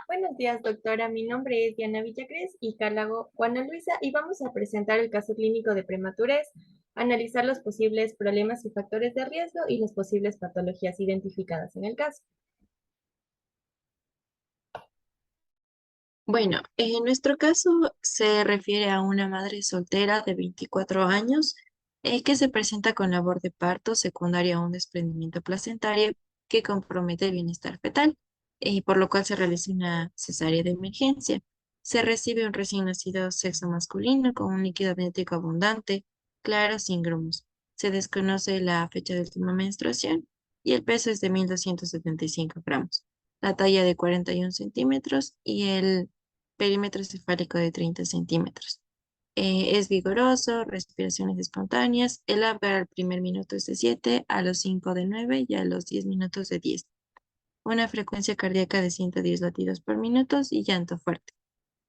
Buenos días, doctora. Mi nombre es Diana Villagres y Cálago Juana Luisa y vamos a presentar el caso clínico de prematurez, analizar los posibles problemas y factores de riesgo y las posibles patologías identificadas en el caso. Bueno, en nuestro caso se refiere a una madre soltera de 24 años que se presenta con labor de parto secundaria a un desprendimiento placentario que compromete el bienestar fetal, por lo cual se realiza una cesárea de emergencia. Se recibe un recién nacido sexo masculino con un líquido amniótico abundante, claro, sin grumos. Se desconoce la fecha de última menstruación y el peso es de 1.275 gramos, la talla de 41 centímetros y el perímetro cefálico de 30 centímetros. Es vigoroso, respiraciones espontáneas. El Apgar al primer minuto es de 7, a los 5 de 9 y a los 10 minutos de 10. Una frecuencia cardíaca de 110 latidos por minuto y llanto fuerte.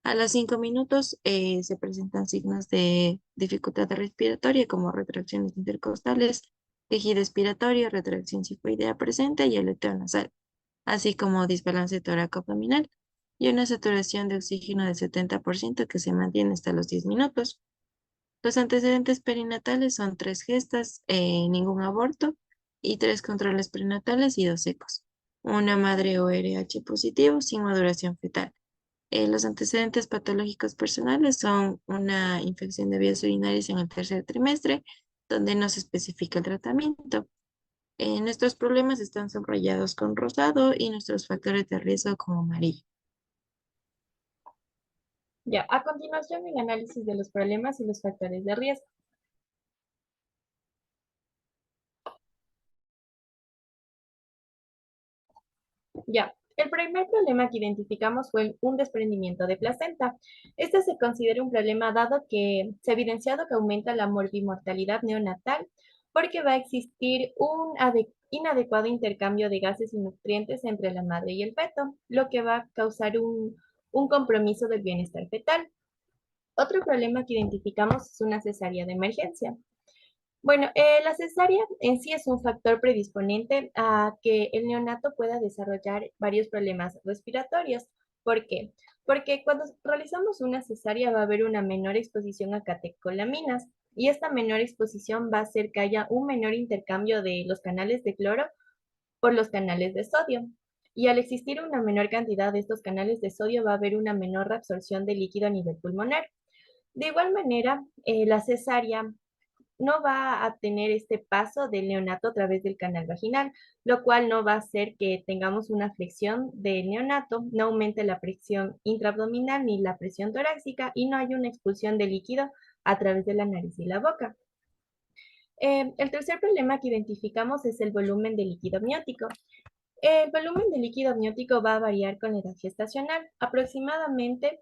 A los 5 minutos se presentan signos de dificultad respiratoria como retracciones intercostales, tejido expiratorio, retracción sifoidea presente y aleteo nasal, así como desbalance torácico-abdominal y una saturación de oxígeno del 70% que se mantiene hasta los 10 minutos. Los antecedentes perinatales son 3 gestas, ningún aborto y 3 controles prenatales y 2 secos. Una madre ORH positivo sin maduración fetal. Los antecedentes patológicos personales son una infección de vías urinarias en el tercer trimestre, donde no se especifica el tratamiento. Nuestros problemas están subrayados con rosado y nuestros factores de riesgo con amarillo. Ya, a continuación el análisis de los problemas y los factores de riesgo. Ya, el primer problema que identificamos fue un desprendimiento de placenta. Este se considera un problema dado que se ha evidenciado que aumenta la morbimortalidad neonatal porque va a existir un inadecuado intercambio de gases y nutrientes entre la madre y el feto, lo que va a causar un compromiso del bienestar fetal. Otro problema que identificamos es una cesárea de emergencia. Bueno, la cesárea en sí es un factor predisponente a que el neonato pueda desarrollar varios problemas respiratorios. ¿Por qué? Porque cuando realizamos una cesárea va a haber una menor exposición a catecolaminas y esta menor exposición va a hacer que haya un menor intercambio de los canales de cloro por los canales de sodio. Y al existir una menor cantidad de estos canales de sodio va a haber una menor reabsorción de líquido a nivel pulmonar. De igual manera, la cesárea no va a tener este paso del neonato a través del canal vaginal, lo cual no va a hacer que tengamos una flexión del neonato, no aumente la presión intraabdominal ni la presión torácica y no hay una expulsión de líquido a través de la nariz y la boca. El tercer problema que identificamos es el volumen de líquido amniótico. El volumen de líquido amniótico va a variar con la edad gestacional. Aproximadamente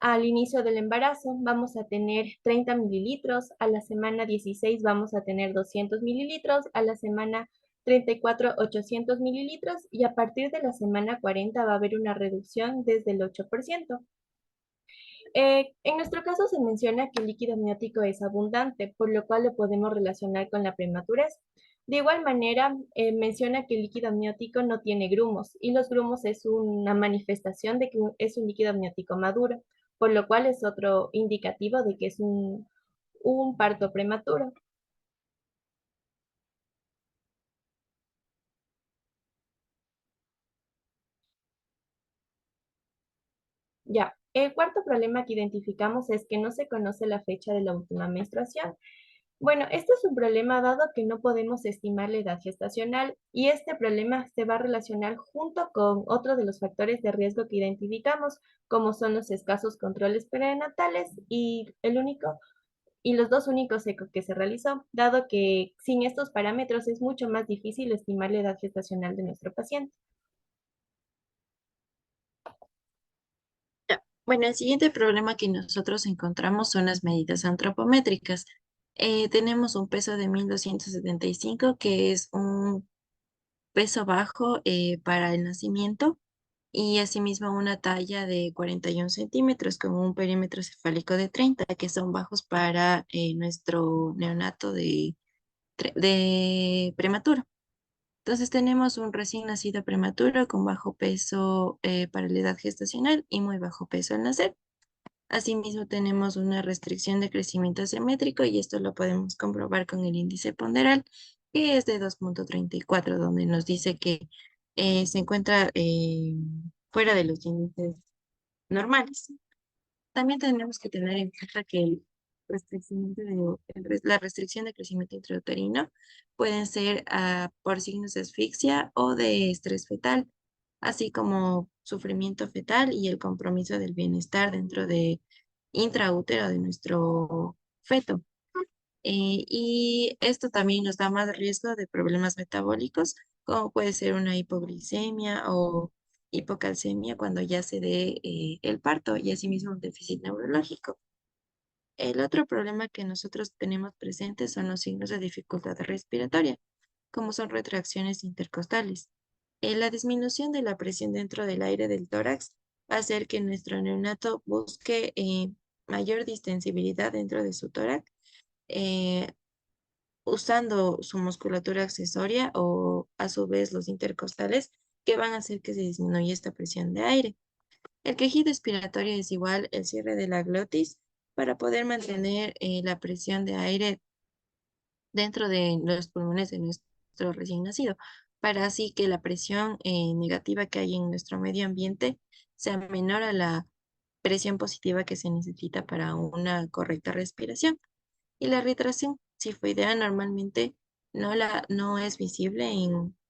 al inicio del embarazo vamos a tener 30 mililitros, a la semana 16 vamos a tener 200 mililitros, a la semana 34 800 mililitros y a partir de la semana 40 va a haber una reducción desde el 8%. En nuestro caso se menciona que el líquido amniótico es abundante, por lo cual lo podemos relacionar con la prematurez. De igual manera, menciona que el líquido amniótico no tiene grumos y los grumos es una manifestación de que es un líquido amniótico maduro, por lo cual es otro indicativo de que es un parto prematuro. Ya, el cuarto problema que identificamos es que no se conoce la fecha de la última menstruación. Bueno, este es un problema dado que no podemos estimar la edad gestacional y este problema se va a relacionar junto con otro de los factores de riesgo que identificamos, como son los escasos controles prenatales y los dos únicos ecos que se realizó, dado que sin estos parámetros es mucho más difícil estimar la edad gestacional de nuestro paciente. Ya. Bueno, el siguiente problema que nosotros encontramos son las medidas antropométricas. Tenemos un peso de 1.275, que es un peso bajo para el nacimiento, y asimismo una talla de 41 centímetros con un perímetro cefálico de 30, que son bajos para nuestro neonato de prematuro. Entonces tenemos un recién nacido prematuro con bajo peso para la edad gestacional y muy bajo peso al nacer. Asimismo, tenemos una restricción de crecimiento asimétrico y esto lo podemos comprobar con el índice ponderal, que es de 2,34, donde nos dice que se encuentra fuera de los índices normales. También tenemos que tener en cuenta que la restricción de crecimiento intrauterino pueden ser por signos de asfixia o de estrés fetal, así como sufrimiento fetal y el compromiso del bienestar dentro de intraútero de nuestro feto. Y esto también nos da más riesgo de problemas metabólicos, como puede ser una hipoglicemia o hipocalcemia cuando ya se dé el parto y asimismo un déficit neurológico. El otro problema que nosotros tenemos presente son los signos de dificultad respiratoria, como son retracciones intercostales. La disminución de la presión dentro del aire del tórax va a hacer que nuestro neonato busque mayor distensibilidad dentro de su tórax, eh, usando su musculatura accesoria o a su vez los intercostales que van a hacer que se disminuya esta presión de aire. El quejido expiratorio es igual el cierre de la glotis para poder mantener la presión de aire dentro de los pulmones de nuestro recién nacido, para así que la presión negativa que hay en nuestro medio ambiente sea menor a la presión positiva que se necesita para una correcta respiración. Y la retracción tifoidea normalmente no es visible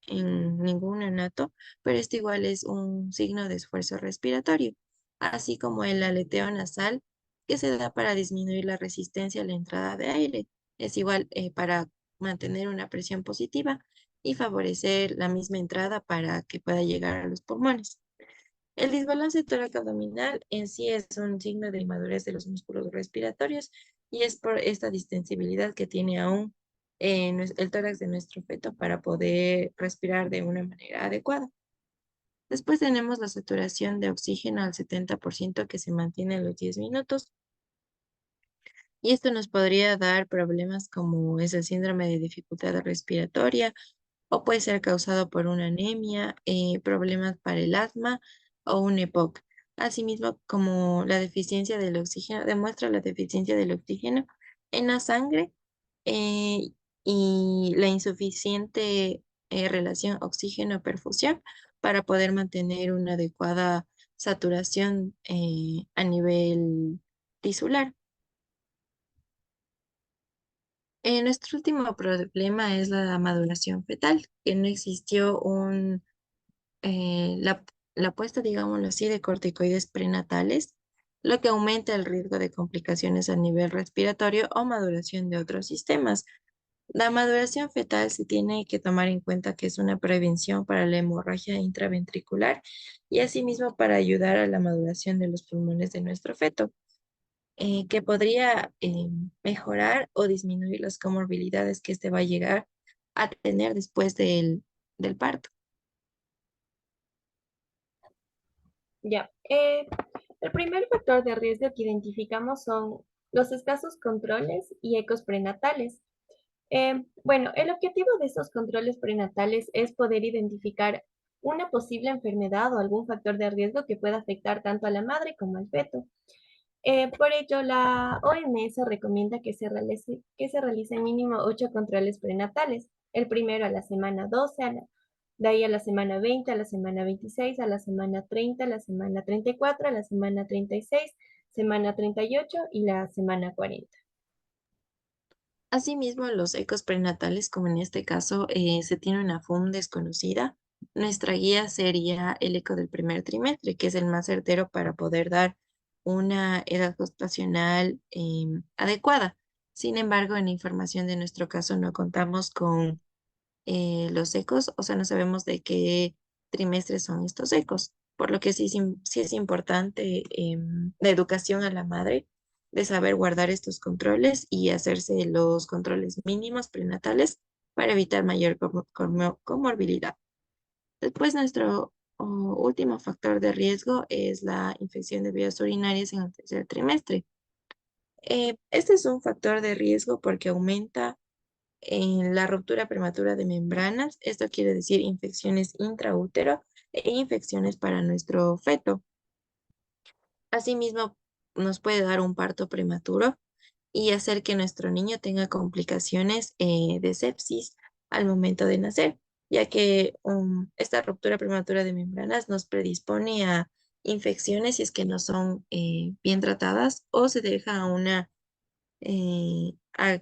en ningún neonato, pero esto igual es un signo de esfuerzo respiratorio, así como el aleteo nasal que se da para disminuir la resistencia a la entrada de aire. Es igual para mantener una presión positiva y favorecer la misma entrada para que pueda llegar a los pulmones. El desbalance tóraco-abdominal en sí es un signo de inmadurez de los músculos respiratorios y es por esta distensibilidad que tiene aún el tórax de nuestro feto para poder respirar de una manera adecuada. Después tenemos la saturación de oxígeno al 70% que se mantiene a los 10 minutos y esto nos podría dar problemas como es el síndrome de dificultad respiratoria o puede ser causado por una anemia, problemas para el asma o un EPOC. Asimismo, como la deficiencia del oxígeno, demuestra la deficiencia del oxígeno en la sangre eh, y la insuficiente relación oxígeno-perfusión para poder mantener una adecuada saturación a nivel tisular. Nuestro último problema es la maduración fetal, que no existió la puesta, digámoslo así, de corticoides prenatales, lo que aumenta el riesgo de complicaciones a nivel respiratorio o maduración de otros sistemas. La maduración fetal se tiene que tomar en cuenta que es una prevención para la hemorragia intraventricular y asimismo para ayudar a la maduración de los pulmones de nuestro feto, que podría mejorar o disminuir las comorbilidades que éste va a llegar a tener después del parto. Ya. El primer factor de riesgo que identificamos son los escasos controles y ecos prenatales. Bueno, el objetivo de estos controles prenatales es poder identificar una posible enfermedad o algún factor de riesgo que pueda afectar tanto a la madre como al feto. Por ello, la OMS recomienda que se realice mínimo 8 controles prenatales. El primero a la semana 12, de ahí a la semana 20, a la semana 26, a la semana 30, a la semana 34, a la semana 36, semana 38 y la semana 40. Asimismo, los ecos prenatales, como en este caso, se tiene una FUM desconocida. Nuestra guía sería el eco del primer trimestre, que es el más certero para poder dar una edad gestacional adecuada. Sin embargo, en la información de nuestro caso no contamos con los ecos, o sea, no sabemos de qué trimestres son estos ecos, por lo que sí es importante la educación a la madre de saber guardar estos controles y hacerse los controles mínimos prenatales para evitar mayor comorbilidad. Después, nuestro último factor de riesgo es la infección de vías urinarias en el tercer trimestre. Este es un factor de riesgo porque aumenta en la ruptura prematura de membranas. Esto quiere decir infecciones intraútero e infecciones para nuestro feto. Asimismo, nos puede dar un parto prematuro y hacer que nuestro niño tenga complicaciones de sepsis al momento de nacer, ya que esta ruptura prematura de membranas nos predispone a infecciones si es que no son bien tratadas o se deja a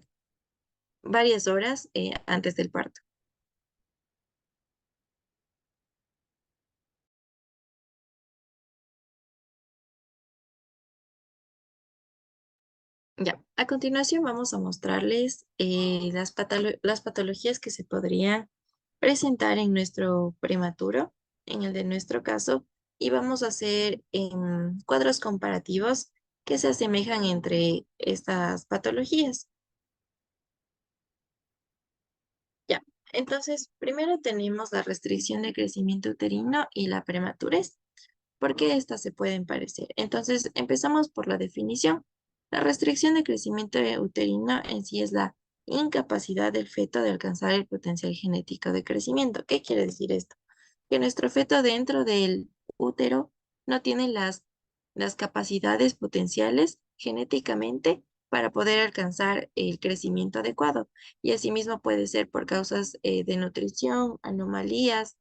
varias horas antes del parto. Ya, a continuación vamos a mostrarles las patologías que se podrían presentar en nuestro prematuro, en el de nuestro caso, y vamos a hacer cuadros comparativos que se asemejan entre estas patologías. Ya, entonces, primero tenemos la restricción de crecimiento uterino y la prematurez. ¿Por qué estas se pueden parecer? Entonces, empezamos por la definición. La restricción de crecimiento uterino en sí es la incapacidad del feto de alcanzar el potencial genético de crecimiento. ¿Qué quiere decir esto? Que nuestro feto dentro del útero no tiene las capacidades potenciales genéticamente para poder alcanzar el crecimiento adecuado. Y asimismo puede ser por causas de nutrición, anomalías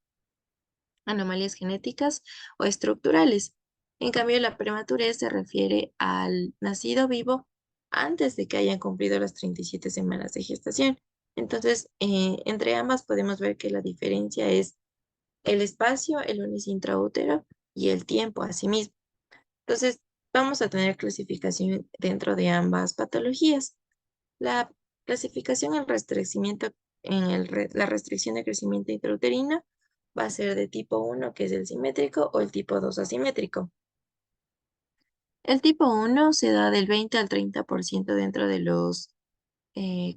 genéticas o estructurales. En cambio, la prematurez se refiere al nacido vivo antes de que hayan cumplido las 37 semanas de gestación. Entonces, entre ambas podemos ver que la diferencia es el espacio, el lunes intraútero y el tiempo asimismo. Entonces, vamos a tener clasificación dentro de ambas patologías. La clasificación la restricción de crecimiento intrauterino va a ser de tipo 1, que es el simétrico, o el tipo 2 asimétrico. El tipo 1 se da del 20 al 30% dentro de los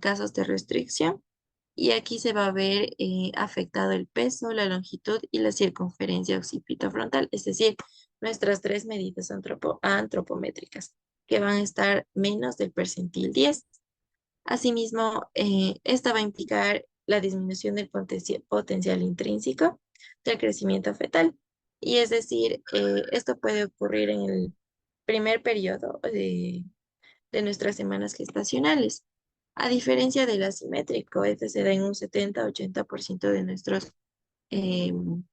casos de restricción y aquí se va a ver afectado el peso, la longitud y la circunferencia occipitofrontal, es decir, nuestras tres medidas antropométricas, que van a estar menos del percentil 10. Asimismo, esta va a implicar la disminución del potencial intrínseco del crecimiento fetal. Y es decir, esto puede ocurrir en el primer periodo de nuestras semanas gestacionales. A diferencia del asimétrico, este se da en un 70-80% de nuestros em,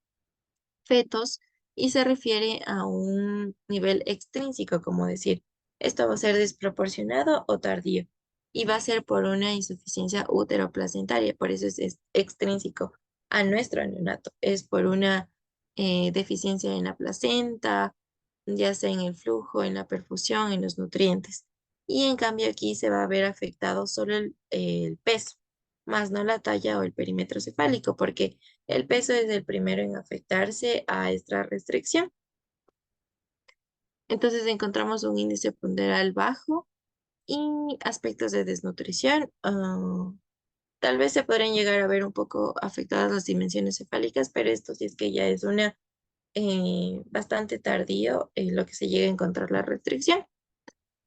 fetos y se refiere a un nivel extrínseco, como decir, esto va a ser desproporcionado o tardío y va a ser por una insuficiencia uteroplacentaria, por eso es extrínseco a nuestro neonato, es por una deficiencia en la placenta, ya sea en el flujo, en la perfusión, en los nutrientes. Y en cambio aquí se va a ver afectado solo el peso, más no la talla o el perímetro cefálico, porque el peso es el primero en afectarse a esta restricción. Entonces encontramos un índice ponderal bajo y aspectos de desnutrición. Tal vez se podrían llegar a ver un poco afectadas las dimensiones cefálicas, pero esto sí es que ya es una bastante tardío lo que se llega a encontrar la restricción.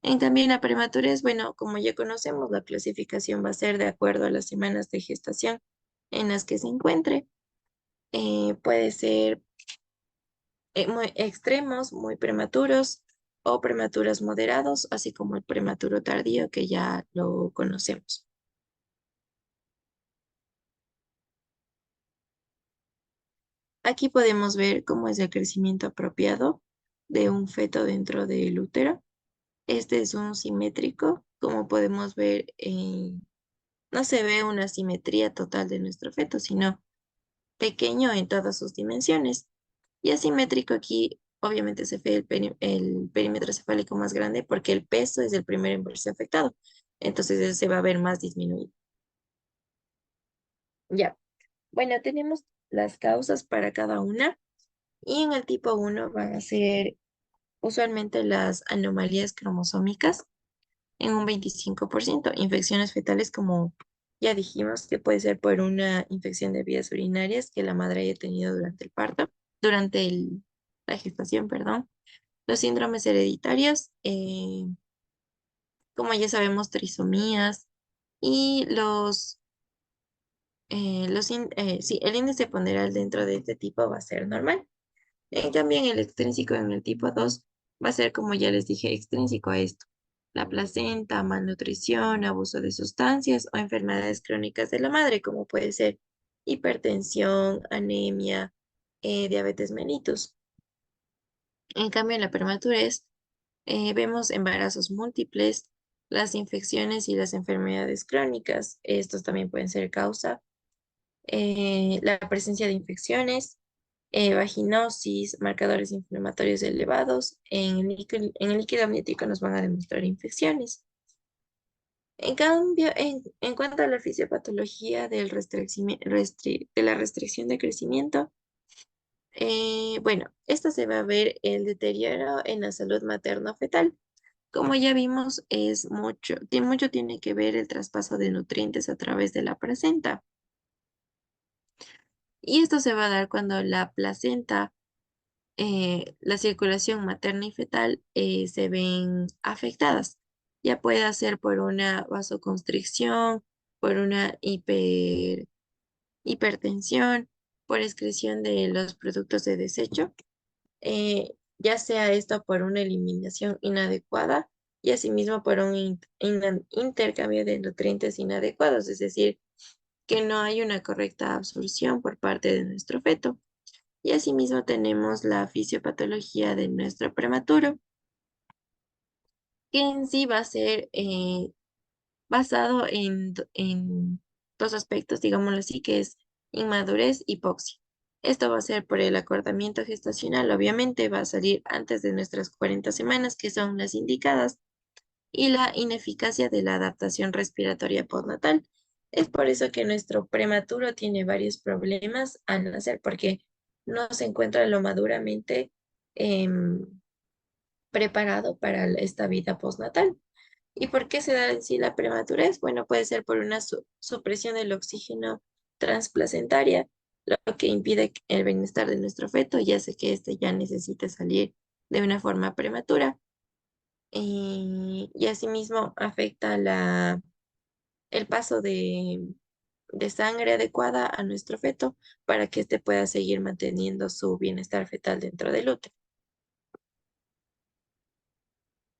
En cambio, en la prematurez, bueno, como ya conocemos, la clasificación va a ser de acuerdo a las semanas de gestación en las que se encuentre. Puede ser muy extremos, muy prematuros o prematuros moderados, así como el prematuro tardío que ya lo conocemos. Aquí podemos ver cómo es el crecimiento apropiado de un feto dentro del útero. Este es un simétrico, como podemos ver, no se ve una simetría total de nuestro feto, sino pequeño en todas sus dimensiones. Y asimétrico aquí, obviamente se ve el perímetro cefálico más grande porque el peso es el primero en verse afectado. Entonces eso se va a ver más disminuido. Ya, bueno, tenemos las causas para cada una y en el tipo 1 van a ser usualmente las anomalías cromosómicas en un 25%, infecciones fetales como ya dijimos que puede ser por una infección de vías urinarias que la madre haya tenido durante el parto, la gestación, perdón. Los síndromes hereditarios, como ya sabemos, trisomías y los sí, el índice ponderal dentro de este tipo va a ser normal. En cambio, en el extrínseco, en el tipo 2 va a ser, como ya les dije, extrínseco a esto. La placenta, malnutrición, abuso de sustancias o enfermedades crónicas de la madre, como puede ser hipertensión, anemia, diabetes mellitus. En cambio, en la prematurez vemos embarazos múltiples, las infecciones y las enfermedades crónicas. Estos también pueden ser causa. La presencia de infecciones, vaginosis, marcadores inflamatorios elevados. En el líquido amniótico nos van a demostrar infecciones. En cambio, en cuanto a la fisiopatología de la restricción de crecimiento, bueno, esta se va a ver el deterioro en la salud materno-fetal. Como ya vimos, mucho tiene que ver el traspaso de nutrientes a través de la placenta. Y esto se va a dar cuando la placenta, la circulación materna y fetal se ven afectadas. Ya puede ser por una vasoconstricción, por una hipertensión, por excreción de los productos de desecho, ya sea esto por una eliminación inadecuada y asimismo por un intercambio de nutrientes inadecuados, es decir, que no hay una correcta absorción por parte de nuestro feto. Y asimismo tenemos la fisiopatología de nuestro prematuro, que en sí va a ser basado en dos aspectos, digámoslo así, que es inmadurez y hipoxia. Esto va a ser por el acortamiento gestacional, obviamente va a salir antes de nuestras 40 semanas, que son las indicadas, y la ineficacia de la adaptación respiratoria postnatal. Es por eso que nuestro prematuro tiene varios problemas al nacer, porque no se encuentra lo maduramente em, preparado para esta vida postnatal. ¿Y por qué se da en sí la prematurez? Bueno, puede ser por una supresión del oxígeno transplacentaria, lo que impide el bienestar de nuestro feto, ya sé que este ya necesita salir de una forma prematura. Y asimismo afecta el paso de sangre adecuada a nuestro feto para que éste pueda seguir manteniendo su bienestar fetal dentro del útero.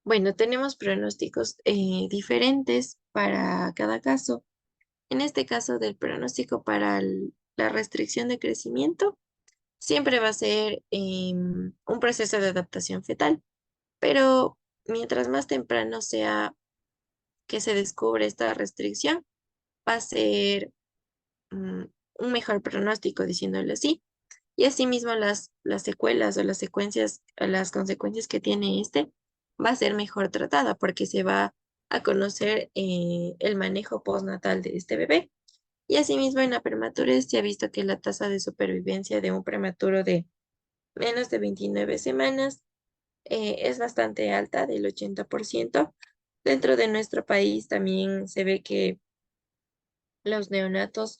Bueno, tenemos pronósticos diferentes para cada caso. En este caso del pronóstico para la restricción de crecimiento, siempre va a ser un proceso de adaptación fetal, pero mientras más temprano sea que se descubre esta restricción, va a ser mm, un mejor pronóstico, diciéndolo así. Y asimismo las secuelas o las consecuencias que tiene este va a ser mejor tratada porque se va a conocer el manejo postnatal de este bebé. Y asimismo en la prematurez se ha visto que la tasa de supervivencia de un prematuro de menos de 29 semanas es bastante alta, del 80%. Dentro de nuestro país también se ve que los neonatos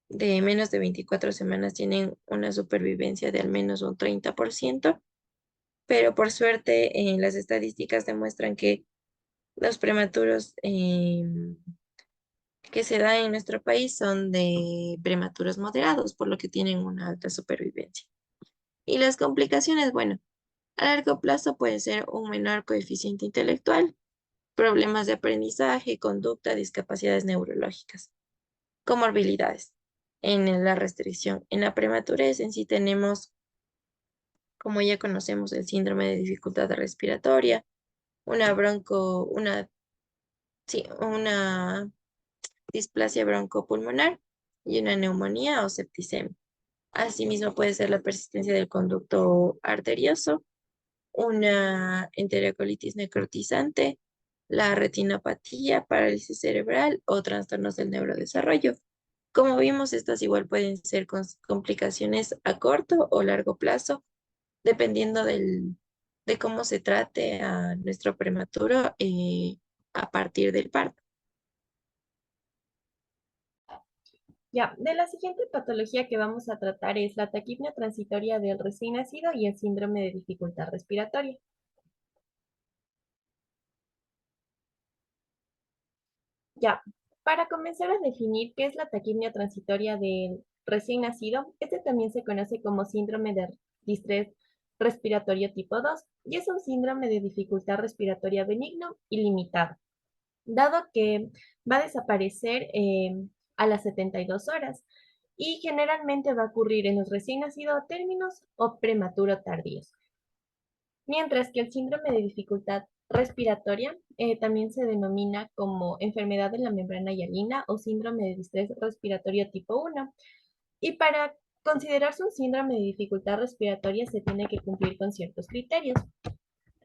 de menos de 24 semanas tienen una supervivencia de al menos un 30%, pero por suerte las estadísticas demuestran que los prematuros que se dan en nuestro país son de prematuros moderados, por lo que tienen una alta supervivencia. Y las complicaciones, bueno, a largo plazo puede ser un menor coeficiente intelectual, problemas de aprendizaje, conducta, discapacidades neurológicas, comorbilidades. En la restricción, en la prematurez en sí tenemos, como ya conocemos, el síndrome de dificultad respiratoria, una bronco, una, sí, una displasia broncopulmonar y una neumonía o septicemia. Asimismo puede ser la persistencia del conducto arterioso, una enterocolitis necrotizante, la retinopatía, parálisis cerebral o trastornos del neurodesarrollo. Como vimos, estas igual pueden ser complicaciones a corto o largo plazo, dependiendo de cómo se trate a nuestro prematuro a partir del parto. Ya, de la siguiente patología que vamos a tratar es la taquipnea transitoria del recién nacido y el síndrome de dificultad respiratoria. Ya, Para comenzar a definir qué es la taquimia transitoria del recién nacido, este también se conoce como síndrome de distrés respiratorio tipo 2 y es un síndrome de dificultad respiratoria benigno y limitado, dado que va a desaparecer a las 72 horas y generalmente va a ocurrir en los recién nacidos términos o prematuro tardíos. Mientras que el síndrome de dificultad respiratoria también se denomina como enfermedad de la membrana hialina o síndrome de distrés respiratorio tipo 1. Y para considerarse un síndrome de dificultad respiratoria se tiene que cumplir con ciertos criterios.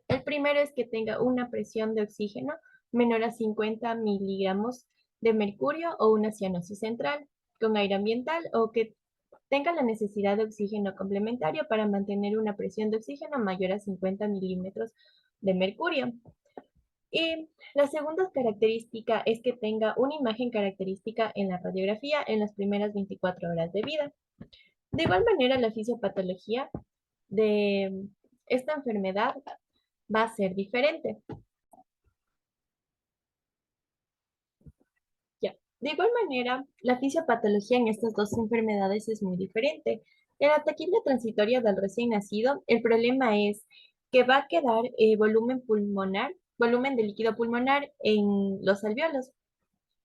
El primero es que tenga una presión de oxígeno menor a 50 miligramos de mercurio o una cianosis central con aire ambiental o que tenga la necesidad de oxígeno complementario para mantener una presión de oxígeno mayor a 50 milímetros de mercurio. Y la segunda característica es que tenga una imagen característica en la radiografía en las primeras 24 horas de vida. De igual manera, la fisiopatología de esta enfermedad va a ser diferente. Ya. De igual manera, la fisiopatología en estas dos enfermedades es muy diferente. En la taquimia transitoria del recién nacido, el problema es que va a quedar volumen pulmonar, volumen de líquido pulmonar en los alvéolos.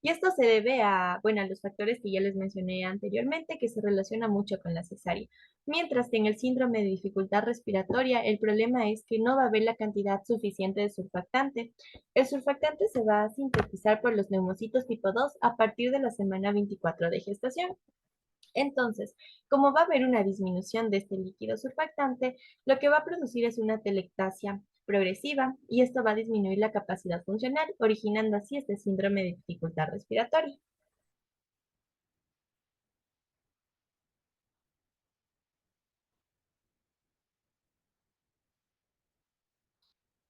Y esto se debe a, bueno, a los factores que ya les mencioné anteriormente, que se relaciona mucho con la cesárea. Mientras que en el síndrome de dificultad respiratoria, el problema es que no va a haber la cantidad suficiente de surfactante. El surfactante se va a sintetizar por los neumocitos tipo 2 a partir de la semana 24 de gestación. Entonces, como va a haber una disminución de este líquido surfactante, lo que va a producir es una telectasia progresiva y esto va a disminuir la capacidad funcional, originando así este síndrome de dificultad respiratoria.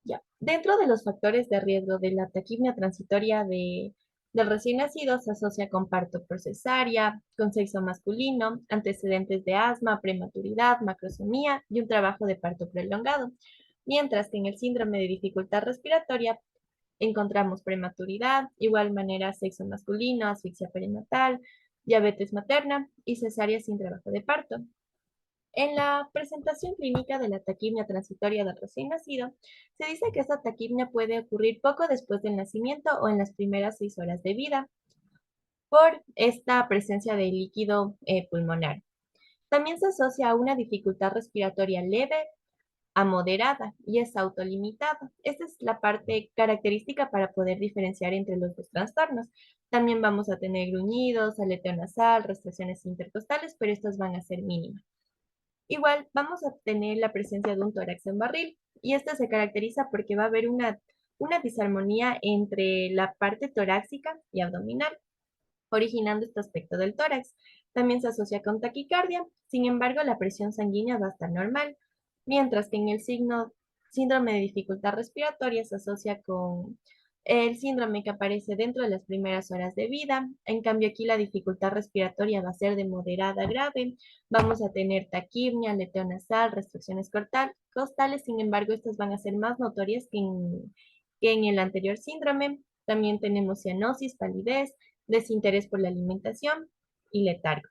Ya. Dentro de los factores de riesgo de la taquimia transitoria del recién nacido se asocia con parto por cesárea, con sexo masculino, antecedentes de asma, prematuridad, macrosomía y un trabajo de parto prolongado. Mientras que en el síndrome de dificultad respiratoria encontramos prematuridad, igual manera sexo masculino, asfixia perinatal, diabetes materna y cesárea sin trabajo de parto. En la presentación clínica de la taquimia transitoria del recién nacido, se dice que esta taquimia puede ocurrir poco después del nacimiento o en las primeras 6 horas de vida por esta presencia de líquido pulmonar. También se asocia a una dificultad respiratoria leve a moderada y es autolimitada. Esta es la parte característica para poder diferenciar entre los dos trastornos. También vamos a tener gruñidos, aleteo nasal, restricciones intercostales, pero estas van a ser mínimas. Igual vamos a tener la presencia de un tórax en barril y esta se caracteriza porque va a haber una disarmonía entre la parte torácica y abdominal, originando este aspecto del tórax. También se asocia con taquicardia, sin embargo la presión sanguínea va a estar normal, mientras que en el síndrome de dificultad respiratoria se asocia con el síndrome que aparece dentro de las primeras horas de vida. En cambio aquí la dificultad respiratoria va a ser de moderada a grave. Vamos a tener taquipnia, aleteo nasal, restricciones costales, sin embargo estas van a ser más notorias que en el anterior síndrome. También tenemos cianosis, palidez, desinterés por la alimentación y letargo.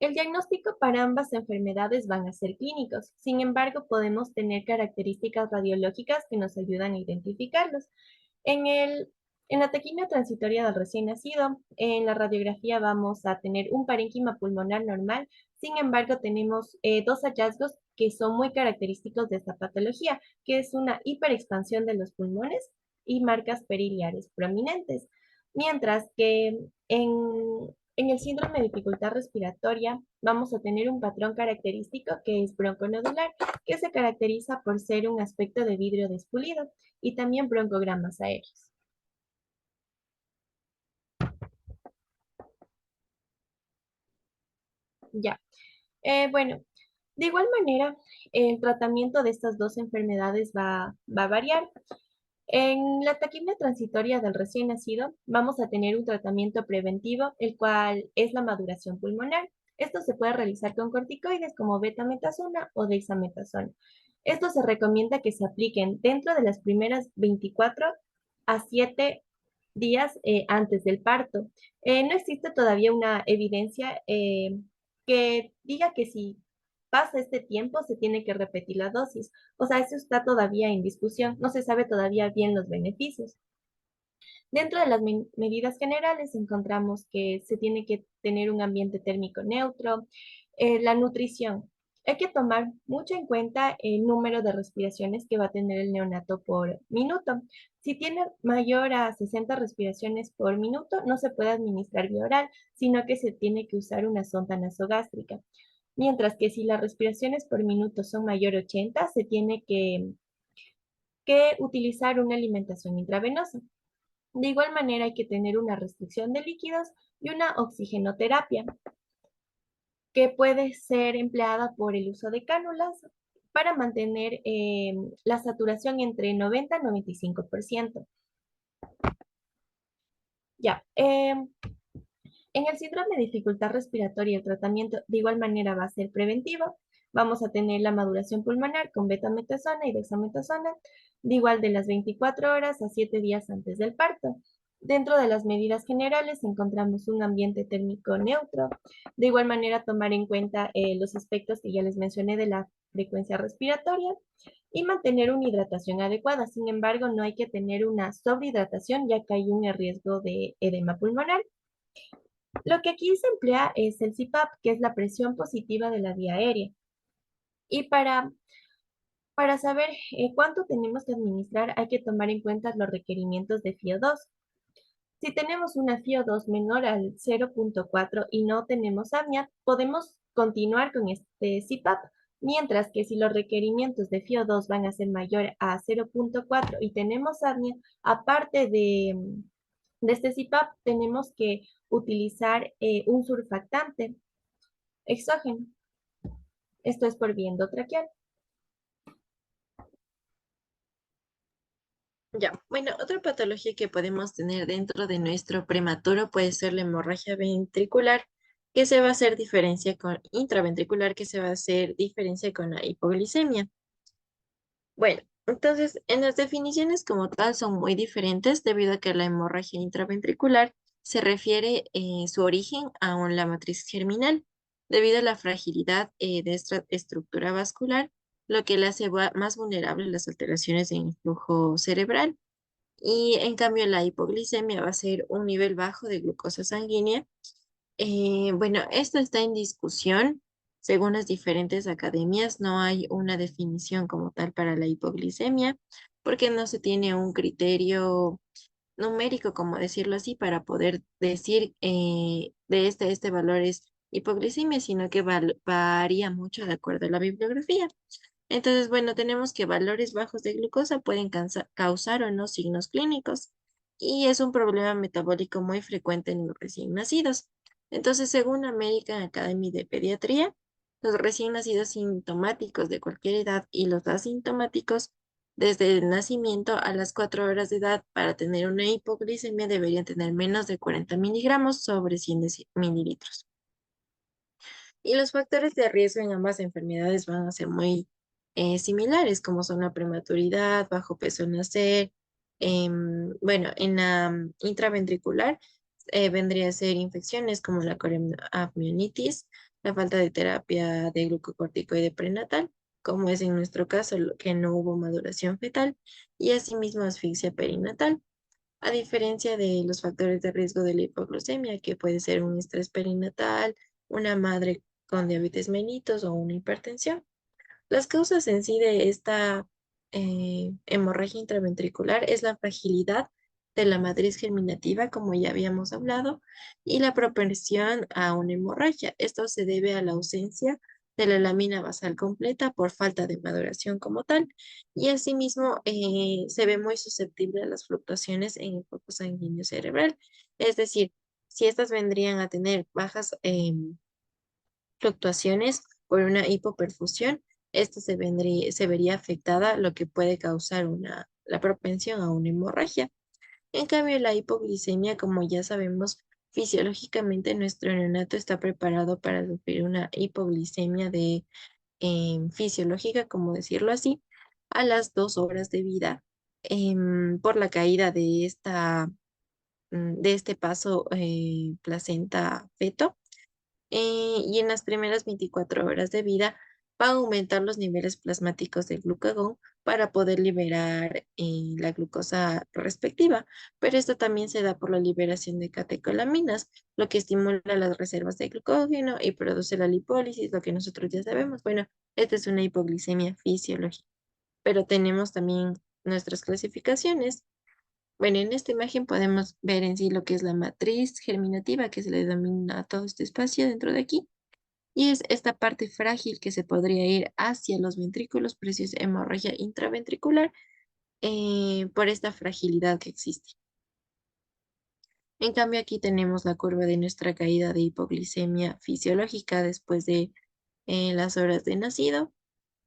El diagnóstico para ambas enfermedades van a ser clínicos, sin embargo, podemos tener características radiológicas que nos ayudan a identificarlos. En el, en la taquimia transitoria del recién nacido, en la radiografía vamos a tener un parénquima pulmonar normal, sin embargo, tenemos dos hallazgos que son muy característicos de esta patología, que es una hiperexpansión de los pulmones y marcas periliares prominentes. Mientras que en el síndrome de dificultad respiratoria vamos a tener un patrón característico que es bronconodular, que se caracteriza por ser un aspecto de vidrio despulido y también broncogramas aéreos. Ya. Bueno, de igual manera, el tratamiento de estas dos enfermedades va a variar. En la taquimia transitoria del recién nacido vamos a tener un tratamiento preventivo, el cual es la maduración pulmonar. Esto se puede realizar con corticoides como betametasona o dexametasona. Esto se recomienda que se apliquen dentro de las primeras 24 a 7 días antes del parto. No existe todavía una evidencia que diga que si pasa este tiempo se tiene que repetir la dosis. O sea, eso está todavía en discusión. No se sabe todavía bien los beneficios. Dentro de las medidas generales encontramos que se tiene que tener un ambiente térmico neutro, la nutrición. Hay que tomar mucho en cuenta el número de respiraciones que va a tener el neonato por minuto. Si tiene mayor a 60 respiraciones por minuto, no se puede administrar vía oral, sino que se tiene que usar una sonda nasogástrica. Mientras que si las respiraciones por minuto son mayor a 80, se tiene que utilizar una alimentación intravenosa. De igual manera, hay que tener una restricción de líquidos y una oxigenoterapia, que puede ser empleada por el uso de cánulas para mantener la saturación entre 90 y 95%. Ya, en el síndrome de dificultad respiratoria, el tratamiento de igual manera va a ser preventivo. Vamos a tener la maduración pulmonar con betametasona y dexametasona, de igual de las 24 horas a 7 días antes del parto. Dentro de las medidas generales encontramos un ambiente térmico neutro. De igual manera, tomar en cuenta los aspectos que ya les mencioné de la frecuencia respiratoria y mantener una hidratación adecuada. Sin embargo, no hay que tener una sobrehidratación, ya que hay un riesgo de edema pulmonar. Lo que aquí se emplea es el CPAP, que es la presión positiva de la vía aérea. Y para saber cuánto tenemos que administrar, hay que tomar en cuenta los requerimientos de FIO2. Si tenemos una FIO2 menor al 0.4 y no tenemos apnea, podemos continuar con este CPAP, mientras que si los requerimientos de FIO2 van a ser mayor a 0.4 y tenemos apnea, aparte de este CPAP, tenemos que utilizar un surfactante exógeno. Esto es por vía endotraqueal. Ya, bueno, otra patología que podemos tener dentro de nuestro prematuro puede ser la hemorragia ventricular, que se va a hacer diferencia con intraventricular, que se va a hacer diferencia con la hipoglicemia. Bueno, entonces, en las definiciones como tal son muy diferentes debido a que la hemorragia intraventricular se refiere su origen la matriz germinal, debido a la fragilidad de esta estructura vascular, lo que la hace más vulnerable a las alteraciones en el flujo cerebral. Y en cambio, la hipoglicemia va a ser un nivel bajo de glucosa sanguínea. Bueno, esto está en discusión. Según las diferentes academias, no hay una definición como tal para la hipoglicemia, porque no se tiene un criterio numérico, como decirlo así, para poder decir de este valor es hipoglicemia, sino que varía mucho de acuerdo a la bibliografía. Entonces, bueno, tenemos que valores bajos de glucosa pueden causar o no signos clínicos y es un problema metabólico muy frecuente en los recién nacidos. Entonces, según American Academy de Pediatría, los recién nacidos sintomáticos de cualquier edad y los asintomáticos desde el nacimiento a las 4 horas de edad para tener una hipoglicemia deberían tener menos de 40 miligramos sobre 100 mililitros. Y los factores de riesgo en ambas enfermedades van a ser muy similares, como son la prematuridad, bajo peso al nacer. Bueno, en la intraventricular vendría a ser infecciones como la amnionitis, la falta de terapia de glucocorticoide prenatal, como es en nuestro caso, que no hubo maduración fetal, y asimismo asfixia perinatal. A diferencia de los factores de riesgo de la hipoglucemia, que puede ser un estrés perinatal, una madre con diabetes mellitus o una hipertensión. Las causas en sí de esta hemorragia intraventricular es la fragilidad de la matriz germinativa, como ya habíamos hablado, y la propensión a una hemorragia. Esto se debe a la ausencia de la lámina basal completa por falta de maduración como tal, y asimismo se ve muy susceptible a las fluctuaciones en el flujo sanguíneo cerebral. Es decir, si estas vendrían a tener bajas fluctuaciones por una hipoperfusión, esto se vería afectada, lo que puede causar la propensión a una hemorragia. En cambio, la hipoglicemia, como ya sabemos, fisiológicamente nuestro neonato está preparado para sufrir una hipoglicemia fisiológica, como decirlo así, a las 2 horas de vida por la caída de esta de este paso placenta-feto. Y en las primeras 24 horas de vida va a aumentar los niveles plasmáticos de glucagón para poder liberar la glucosa respectiva. Pero esto también se da por la liberación de catecolaminas, lo que estimula las reservas de glucógeno y produce la lipólisis, lo que nosotros ya sabemos. Bueno, esta es una hipoglicemia fisiológica, pero tenemos también nuestras clasificaciones. Bueno, en esta imagen podemos ver en sí lo que es la matriz germinativa, que se le denomina a todo este espacio dentro de aquí, y es esta parte frágil que se podría ir hacia los ventrículos, por eso es hemorragia intraventricular, por esta fragilidad que existe. En cambio, aquí tenemos la curva de nuestra caída de hipoglicemia fisiológica después de las horas de nacido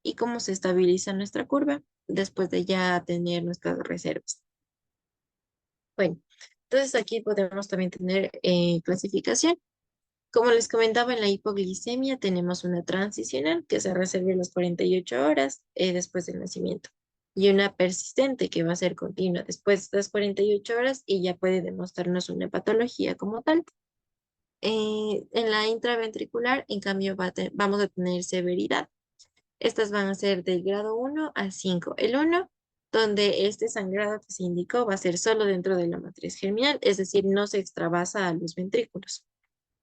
y cómo se estabiliza nuestra curva después de ya tener nuestras reservas. Bueno, entonces aquí podemos también tener clasificación. Como les comentaba, en la hipoglicemia tenemos una transicional que se reserva en las 48 horas después del nacimiento y una persistente que va a ser continua después de las 48 horas y ya puede demostrarnos una patología como tal. En la intraventricular, en cambio, vamos a tener severidad. Estas van a ser del grado 1 al 5. El 1, donde este sangrado que se indicó va a ser solo dentro de la matriz germinal, es decir, no se extravasa a los ventrículos.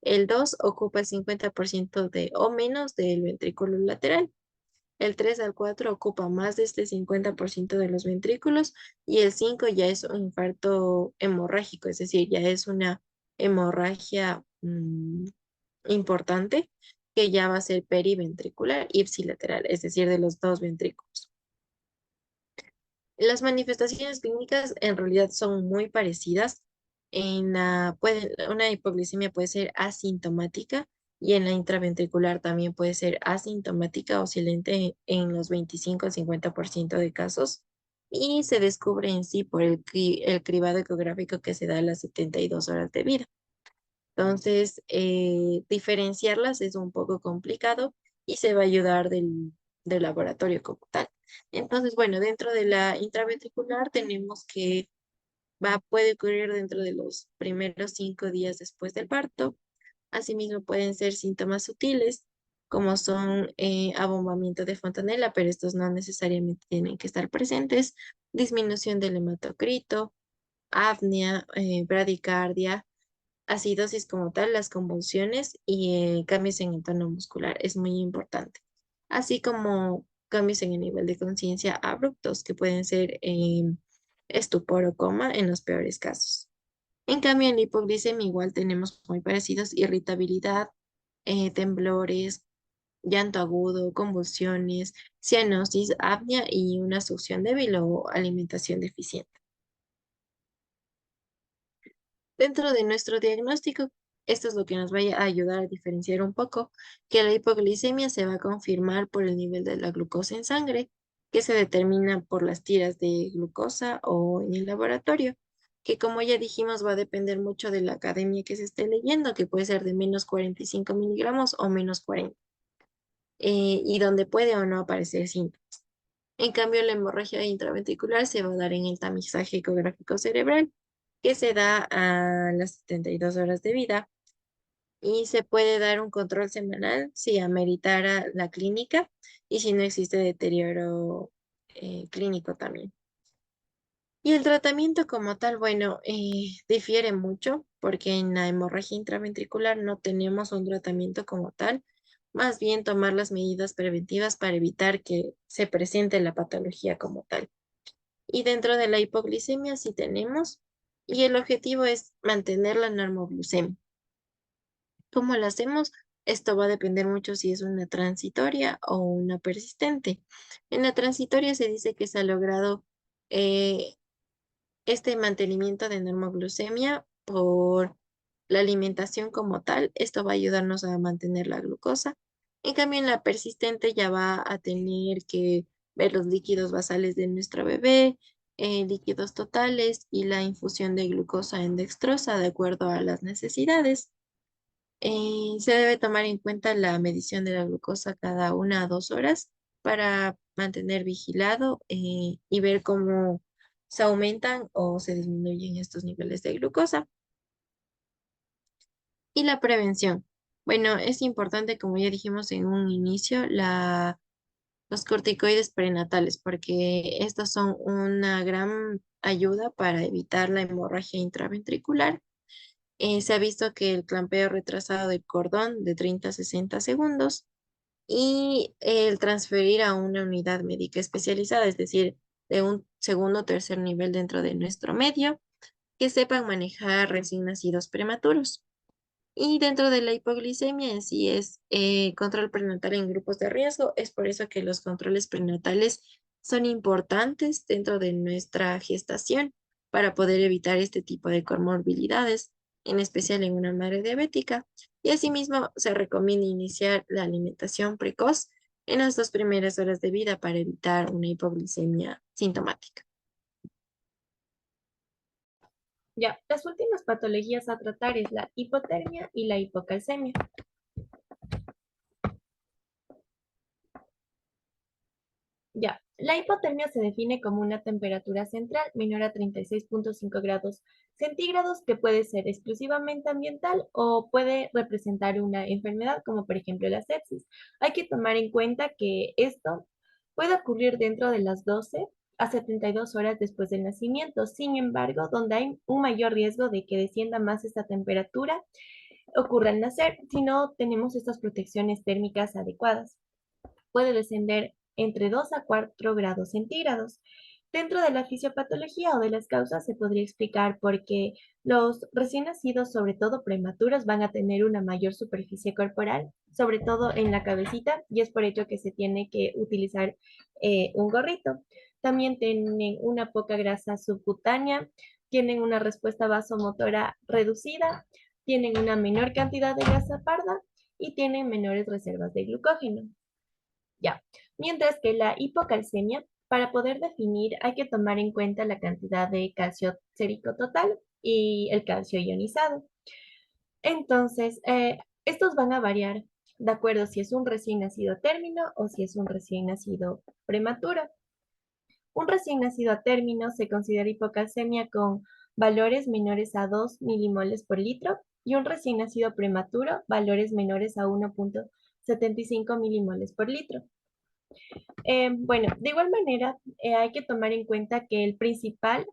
El 2 ocupa el 50% de o menos del ventrículo lateral. El 3 al 4 ocupa más de este 50% de los ventrículos y el 5 ya es un infarto hemorrágico, es decir, ya es una hemorragia importante que ya va a ser periventricular y ipsilateral, es decir, de los dos ventrículos. Las manifestaciones clínicas en realidad son muy parecidas. Una hipoglicemia puede ser asintomática y en la intraventricular también puede ser asintomática o silente en los 25 al 50% de casos y se descubre en sí por el cribado ecográfico que se da a las 72 horas de vida. Entonces, diferenciarlas es un poco complicado y se va a ayudar del laboratorio como tal. Entonces, bueno, dentro de la intraventricular tenemos que puede ocurrir dentro de los primeros 5 días después del parto. Asimismo, pueden ser síntomas sutiles, como son abombamiento de fontanela, pero estos no necesariamente tienen que estar presentes, disminución del hematocrito, apnea, bradicardia, acidosis como tal, las convulsiones y cambios en el tono muscular. Es muy importante. Así como cambios en el nivel de conciencia abruptos que pueden ser estupor o coma en los peores casos. En cambio, en la hipoglicemia igual tenemos muy parecidos irritabilidad, temblores, llanto agudo, convulsiones, cianosis, apnea y una succión débil o alimentación deficiente. Dentro de nuestro diagnóstico, esto es lo que nos va a ayudar a diferenciar un poco que la hipoglicemia se va a confirmar por el nivel de la glucosa en sangre, que se determina por las tiras de glucosa o en el laboratorio, que como ya dijimos va a depender mucho de la academia que se esté leyendo, que puede ser de menos 45 miligramos o menos 40, y donde puede o no aparecer síntomas. En cambio, la hemorragia intraventricular se va a dar en el tamizaje ecográfico cerebral, que se da a las 72 horas de vida y se puede dar un control semanal si ameritara la clínica y si no existe deterioro clínico también. Y el tratamiento como tal, bueno, difiere mucho porque en la hemorragia intraventricular no tenemos un tratamiento como tal, más bien tomar las medidas preventivas para evitar que se presente la patología como tal. Y dentro de la hipoglicemia sí tenemos, y el objetivo es mantener la normoglucemia. ¿Cómo lo hacemos? Esto va a depender mucho si es una transitoria o una persistente. En la transitoria se dice que se ha logrado eh, este mantenimiento de normoglucemia por la alimentación como tal. Esto va a ayudarnos a mantener la glucosa. En cambio, en la persistente ya va a tener que ver los líquidos basales de nuestro bebé, líquidos totales y la infusión de glucosa en dextrosa de acuerdo a las necesidades. Se debe tomar en cuenta la medición de la glucosa cada 1 a 2 horas para mantener vigilado y ver cómo se aumentan o se disminuyen estos niveles de glucosa. Y la prevención. Bueno, es importante, como ya dijimos en un inicio, los corticoides prenatales, porque estos son una gran ayuda para evitar la hemorragia intraventricular. Se ha visto que el clampeo retrasado del cordón de 30 a 60 segundos y el transferir a una unidad médica especializada, es decir, de un segundo o tercer nivel dentro de nuestro medio, que sepan manejar recién nacidos prematuros. Y dentro de la hipoglicemia en sí es control prenatal en grupos de riesgo. Es por eso que los controles prenatales son importantes dentro de nuestra gestación para poder evitar este tipo de comorbilidades, en especial en una madre diabética. Y asimismo se recomienda iniciar la alimentación precoz en las 2 primeras horas de vida para evitar una hipoglicemia sintomática. Ya, las últimas patologías a tratar es la hipotermia y la hipocalcemia. Ya, la hipotermia se define como una temperatura central menor a 36,5 grados centígrados que puede ser exclusivamente ambiental o puede representar una enfermedad como por ejemplo la sepsis. Hay que tomar en cuenta que esto puede ocurrir dentro de las 12 a 72 horas después del nacimiento. Sin embargo, donde hay un mayor riesgo de que descienda más esta temperatura, ocurre al nacer si no tenemos estas protecciones térmicas adecuadas. Puede descender entre 2 a 4 grados centígrados. Dentro de la fisiopatología o de las causas se podría explicar por qué los recién nacidos, sobre todo prematuros, van a tener una mayor superficie corporal, sobre todo en la cabecita, y es por ello que se tiene que utilizar un gorrito. También tienen una poca grasa subcutánea, tienen una respuesta vasomotora reducida, tienen una menor cantidad de grasa parda y tienen menores reservas de glucógeno. Ya. Mientras que la hipocalcemia, para poder definir, hay que tomar en cuenta la cantidad de calcio sérico total y el calcio ionizado. Entonces, estos van a variar de acuerdo si es un recién nacido término o si es un recién nacido prematuro. Un recién nacido a término se considera hipocalcemia con valores menores a 2 milimoles por litro y un recién nacido prematuro valores menores a 1,75 milimoles por litro. Bueno, de igual manera, hay que tomar en cuenta que el principal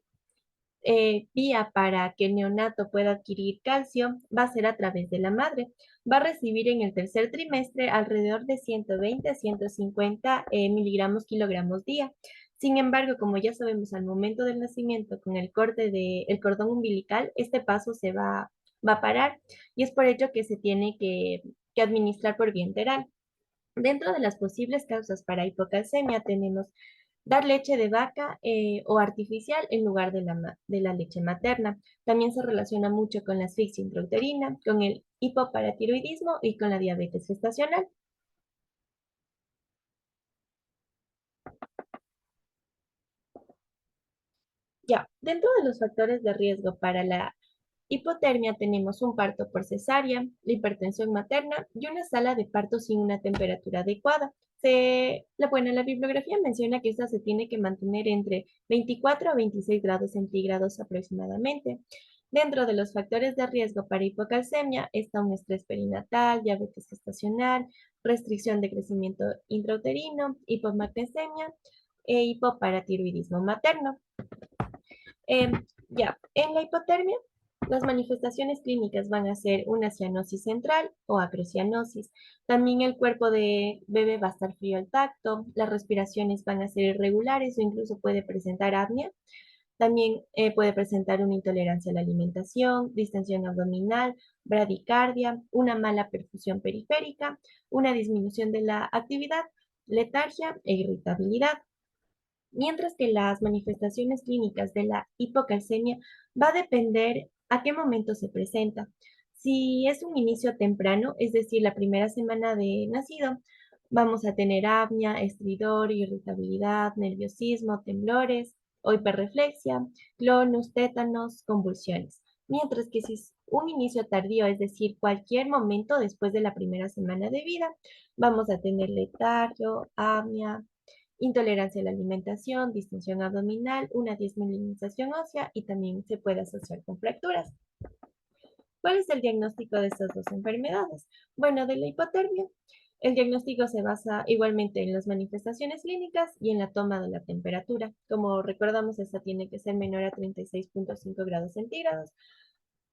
vía para que el neonato pueda adquirir calcio va a ser a través de la madre. Va a recibir en el tercer trimestre alrededor de 120 a 150 miligramos kilogramos día. Sin embargo, como ya sabemos al momento del nacimiento, con el corte del cordón umbilical, este paso va a parar y es por ello que se tiene que administrar por vía enteral. Dentro de las posibles causas para hipocalcemia tenemos dar leche de vaca o artificial en lugar de la leche materna. También se relaciona mucho con la asfixia intrauterina, con el hipoparatiroidismo y con la diabetes gestacional. Ya, dentro de los factores de riesgo para la hipotermia tenemos un parto por cesárea, la hipertensión materna y una sala de parto sin una temperatura adecuada. La bibliografía menciona que esta se tiene que mantener entre 24 a 26 grados centígrados aproximadamente. Dentro de los factores de riesgo para hipocalcemia está un estrés perinatal, diabetes gestacional, restricción de crecimiento intrauterino, hipomagnesemia e hipoparatiroidismo materno. Ya, en la hipotermia, las manifestaciones clínicas van a ser una cianosis central o acrocianosis. También el cuerpo de bebé va a estar frío al tacto, las respiraciones van a ser irregulares o incluso puede presentar apnea. También puede presentar una intolerancia a la alimentación, distensión abdominal, bradicardia, una mala perfusión periférica, una disminución de la actividad, letargia e irritabilidad. Mientras que las manifestaciones clínicas de la hipocalcemia va a depender a qué momento se presenta. Si es un inicio temprano, es decir, la primera semana de nacido, vamos a tener apnea, estridor, irritabilidad, nerviosismo, temblores o hiperreflexia, clonus, tétanos, convulsiones. Mientras que si es un inicio tardío, es decir, cualquier momento después de la primera semana de vida, vamos a tener letargo, apnea, intolerancia a la alimentación, distensión abdominal, una desmineralización ósea y también se puede asociar con fracturas. ¿Cuál es el diagnóstico de estas dos enfermedades? Bueno, de la hipotermia, el diagnóstico se basa igualmente en las manifestaciones clínicas y en la toma de la temperatura. Como recordamos, esta tiene que ser menor a 36,5 grados centígrados.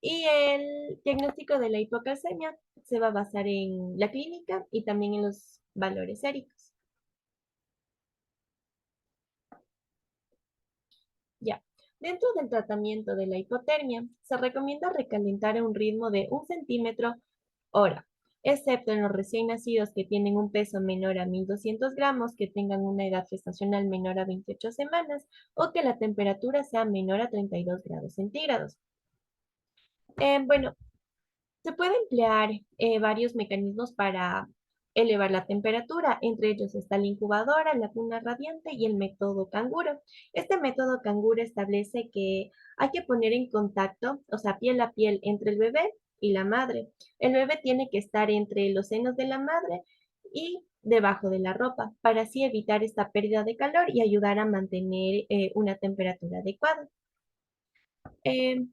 Y el diagnóstico de la hipocalcemia se va a basar en la clínica y también en los valores séricos. Ya. Dentro del tratamiento de la hipotermia, se recomienda recalentar a un ritmo de 1 centímetro hora, excepto en los recién nacidos que tienen un peso menor a 1.200 gramos, que tengan una edad gestacional menor a 28 semanas o que la temperatura sea menor a 32 grados centígrados. Bueno, se puede emplear varios mecanismos para elevar la temperatura. Entre ellos está la incubadora, la cuna radiante y el método canguro. Este método canguro establece que hay que poner en contacto, o sea, piel a piel entre el bebé y la madre. El bebé tiene que estar entre los senos de la madre y debajo de la ropa, para así evitar esta pérdida de calor y ayudar a mantener una temperatura adecuada.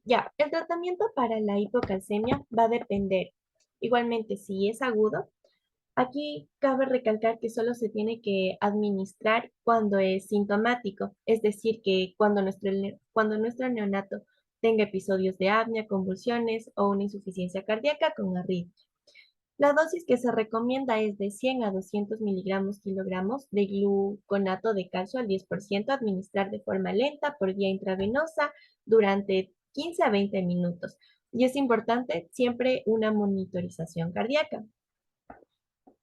Ya, el tratamiento para la hipocalcemia va a depender. Igualmente, si es agudo, aquí cabe recalcar que solo se tiene que administrar cuando es sintomático, es decir, que cuando nuestro neonato tenga episodios de apnea, convulsiones o una insuficiencia cardíaca con arritmia. La dosis que se recomienda es de 100 a 200 miligramos kilogramos de gluconato de calcio al 10%, administrar de forma lenta por vía intravenosa durante 15 a 20 minutos. Y es importante siempre una monitorización cardíaca.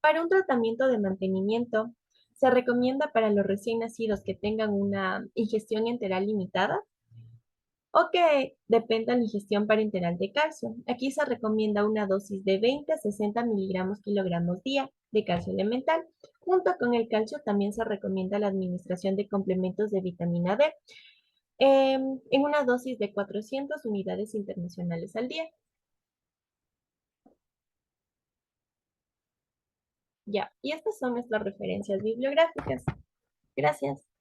Para un tratamiento de mantenimiento, se recomienda para los recién nacidos que tengan una ingestión enteral limitada o que dependa la ingestión parenteral de calcio. Aquí se recomienda una dosis de 20 a 60 miligramos kilogramos día de calcio elemental. Junto con el calcio también se recomienda la administración de complementos de vitamina D en una dosis de 400 unidades internacionales al día. Ya, y estas son nuestras referencias bibliográficas. Gracias.